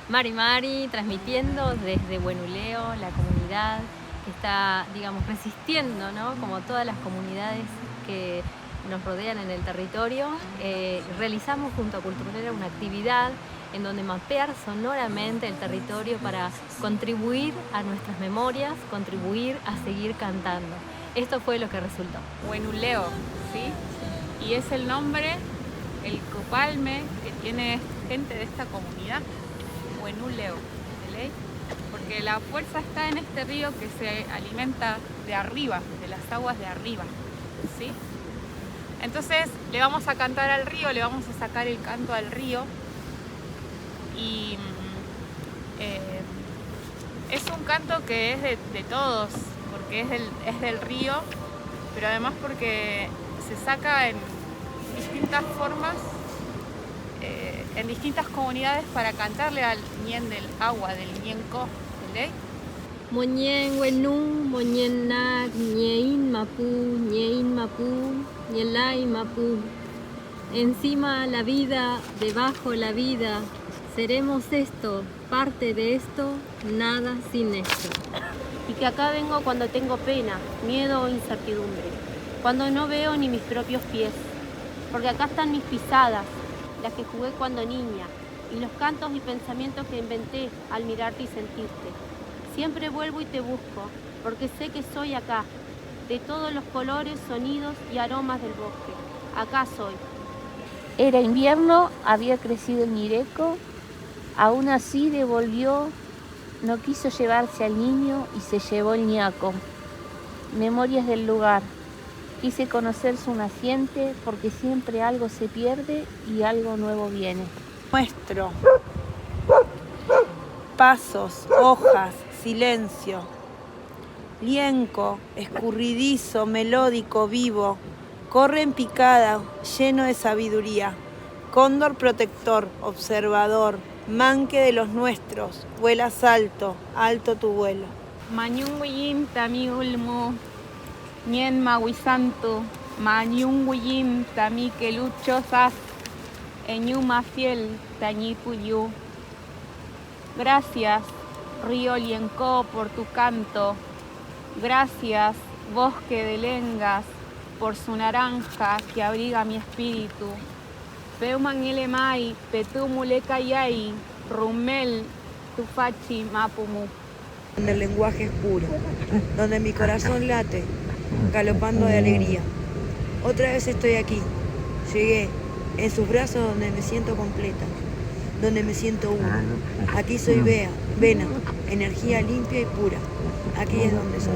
Mari Mari, transmitiendo desde Huenuleo, la comunidad que está, digamos, resistiendo, ¿no? Como todas las comunidades que nos rodean en el territorio. Realizamos junto a Culturera una actividad en donde mapear sonoramente el territorio para contribuir a nuestras memorias, contribuir a seguir cantando. Esto fue lo que resultó. Huenuleo, ¿sí? Y es el nombre, el copalme que tiene gente de esta comunidad. Huenuleo, ¿vale? Porque la fuerza está en este río que se alimenta de arriba, de las aguas de arriba, ¿sí? Entonces le vamos a cantar al río, le vamos a sacar el canto al río y es un canto que es de todos, porque es del río, pero además porque se saca en distintas formas, en distintas comunidades para cantarle al ñen del agua, del ñenco, ¿vale? Moñen Wenú, Moñen Nac, Ñein Mapu, Ñelay Mapu. Encima la vida, debajo la vida, seremos esto, parte de esto, nada sin esto. Y que acá vengo cuando tengo pena, miedo o incertidumbre, cuando no veo ni mis propios pies, porque acá están mis pisadas, las que jugué cuando niña, y los cantos y pensamientos que inventé al mirarte y sentirte. Siempre vuelvo y te busco, porque sé que soy acá, de todos los colores, sonidos y aromas del bosque. Acá soy. Era invierno, había crecido el mireco, aún así devolvió, no quiso llevarse al niño y se llevó el ñaco. Memorias del lugar. Quise conocer su naciente porque siempre algo se pierde y algo nuevo viene. Nuestro. Pasos, hojas, silencio. Lienco, escurridizo, melódico, vivo. Corre en picada, lleno de sabiduría. Cóndor protector, observador. Manque de los nuestros. Vuelas alto, alto tu vuelo. Mañunguyim tami ulmu, ñen mahuisantu, mañunguyim tami keluchosas, eñuma fiel tañipuyu. Gracias, río Lienco, por tu canto. Gracias, bosque de lengas, por su naranja que abriga mi espíritu. Peumangelemai, petumulekayai, rumel, tufachi mapumu. Donde el lenguaje es puro, donde mi corazón late, galopando de alegría. Otra vez estoy aquí, llegué, en sus brazos donde me siento completa, donde me siento una. Aquí soy Bea, vena, energía limpia y pura. Aquí es donde soy.